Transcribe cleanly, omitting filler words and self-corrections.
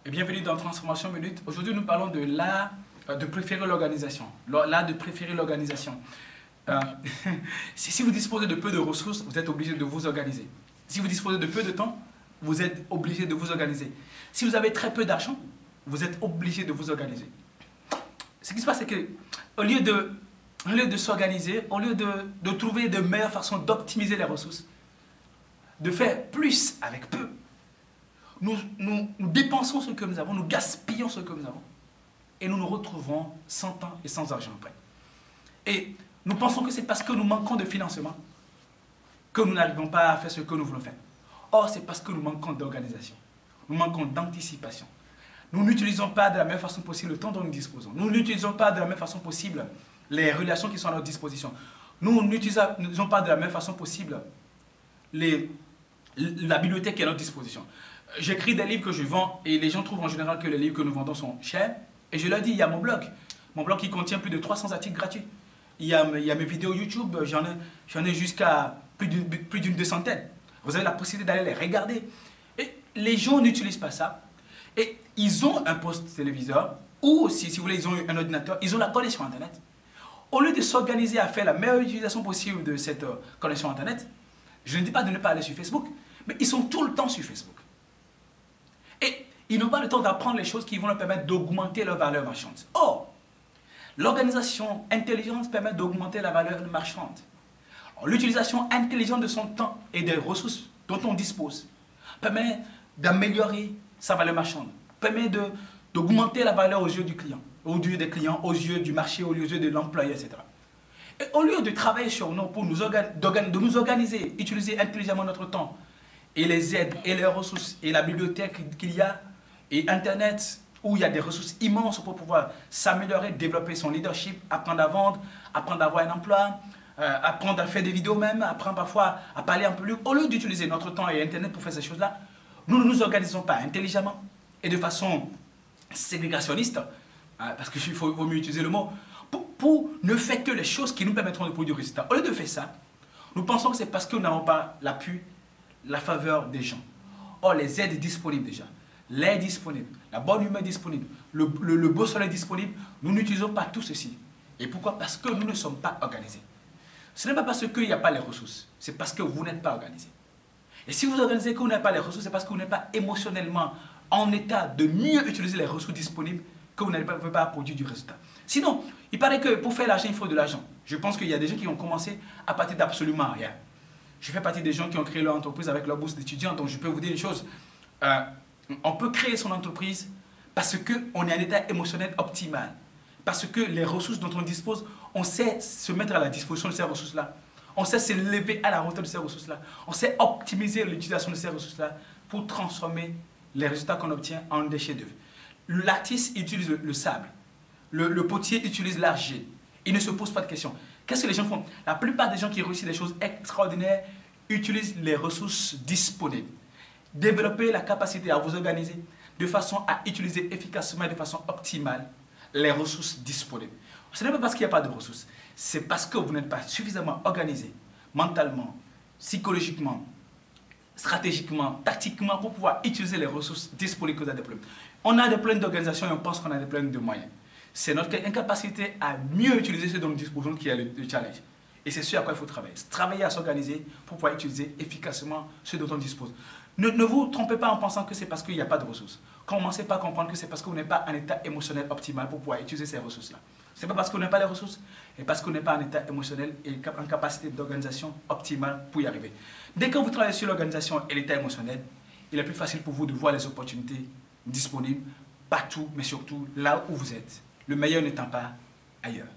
Et bienvenue dans Transformation Minute. Aujourd'hui, nous parlons de l'art de préférer l'organisation. L'art de préférer l'organisation. Si vous disposez de peu de ressources, vous êtes obligé de vous organiser. Si vous disposez de peu de temps, vous êtes obligé de vous organiser. Si vous avez très peu d'argent, vous êtes obligé de vous organiser. Ce qui se passe, c'est qu'au lieu de s'organiser, au lieu de trouver de meilleures façons d'optimiser les ressources, de faire plus avec peu, nous dépensons ce que nous avons, nous gaspillons ce que nous avons et nous nous retrouvons sans temps et sans argent après. Et nous pensons que c'est parce que nous manquons de financement que nous n'arrivons pas à faire ce que nous voulons faire. Or, c'est parce que nous manquons d'organisation, nous manquons d'anticipation. Nous n'utilisons pas de la même façon possible le temps dont nous disposons. Nous n'utilisons pas de la même façon possible les relations qui sont à notre disposition. Nous n'utilisons pas de la même façon possible la bibliothèque qui est à notre disposition. J'écris des livres que je vends et les gens trouvent en général que les livres que nous vendons sont chers. Et je leur dis, il y a mon blog qui contient plus de 300 articles gratuits. Il y a mes vidéos YouTube, j'en ai jusqu'à plus d'une 200. Vous avez la possibilité d'aller les regarder. Et les gens n'utilisent pas ça. Et ils ont un poste téléviseur ou si vous voulez, ils ont un ordinateur, ils ont la connexion Internet. Au lieu de s'organiser à faire la meilleure utilisation possible de cette connexion Internet, je ne dis pas de ne pas aller sur Facebook, mais ils sont tout le temps sur Facebook. Et ils n'ont pas le temps d'apprendre les choses qui vont leur permettre d'augmenter leur valeur marchande. Or, l'organisation intelligente permet d'augmenter la valeur marchande. L'utilisation intelligente de son temps et des ressources dont on dispose permet d'améliorer sa valeur marchande, permet d'augmenter la valeur aux yeux du client, aux yeux des clients, aux yeux du marché, aux yeux de l'employé, etc. Et au lieu de travailler sur nous pour nous organiser, utiliser intelligemment notre temps, et les aides, et les ressources, et la bibliothèque qu'il y a, et Internet, où il y a des ressources immenses pour pouvoir s'améliorer, développer son leadership, apprendre à vendre, apprendre à avoir un emploi, apprendre à faire des vidéos même, apprendre parfois à parler un peu plus. Au lieu d'utiliser notre temps et Internet pour faire ces choses-là, nous ne nous organisons pas intelligemment et de façon ségrégationniste, parce qu'il vaut mieux utiliser le mot, pour ne faire que les choses qui nous permettront de produire du résultat. Au lieu de faire ça, nous pensons que c'est parce que nous n'avons pas l'appui, la faveur des gens. Or, les aides disponibles déjà, l'aide disponible, la bonne humeur disponible, le beau soleil disponible, nous n'utilisons pas tout ceci. Et pourquoi? Parce que nous ne sommes pas organisés. Ce n'est pas parce qu'il n'y a pas les ressources, c'est parce que vous n'êtes pas organisé. Et si vous organisez que vous n'avez pas les ressources, c'est parce que vous n'êtes pas émotionnellement en état de mieux utiliser les ressources disponibles que vous n'avez pas produire du résultat. Sinon, il paraît que pour faire l'argent, il faut de l'argent. Je pense qu'il y a des gens qui ont commencé à partir d'absolument rien. Je fais partie des gens qui ont créé leur entreprise avec leur bourse d'étudiant, donc je peux vous dire une chose. On peut créer son entreprise parce qu'on est en état émotionnel optimal. Parce que les ressources dont on dispose, on sait se mettre à la disposition de ces ressources-là. On sait se lever à la hauteur de ces ressources-là. On sait optimiser l'utilisation de ces ressources-là pour transformer les résultats qu'on obtient en des chefs-d'œuvre. L'artiste utilise le sable. Le potier utilise l'argile. Il ne se pose pas de questions. Qu'est-ce que les gens font? La plupart des gens qui réussissent des choses extraordinaires utilisent les ressources disponibles. Développer la capacité à vous organiser de façon à utiliser efficacement et de façon optimale les ressources disponibles. Ce n'est pas parce qu'il n'y a pas de ressources, c'est parce que vous n'êtes pas suffisamment organisé mentalement, psychologiquement, stratégiquement, tactiquement pour pouvoir utiliser les ressources disponibles que vous avez des problèmes. On a des problèmes d'organisation et on pense qu'on a des problèmes de moyens. C'est notre incapacité à mieux utiliser ce dont nous disposons qui est le challenge. Et c'est ce à quoi il faut travailler. Travailler à s'organiser pour pouvoir utiliser efficacement ce dont on dispose. Ne vous trompez pas en pensant que c'est parce qu'il n'y a pas de ressources. Commencez pas à comprendre que c'est parce que vous n'êtes pas en état émotionnel optimal pour pouvoir utiliser ces ressources-là. Ce n'est pas parce qu'on n'a pas les ressources, mais parce qu'on n'est pas en état émotionnel et en capacité d'organisation optimale pour y arriver. Dès que vous travaillez sur l'organisation et l'état émotionnel, il est plus facile pour vous de voir les opportunités disponibles partout, mais surtout là où vous êtes. Le meilleur n'étant pas ailleurs.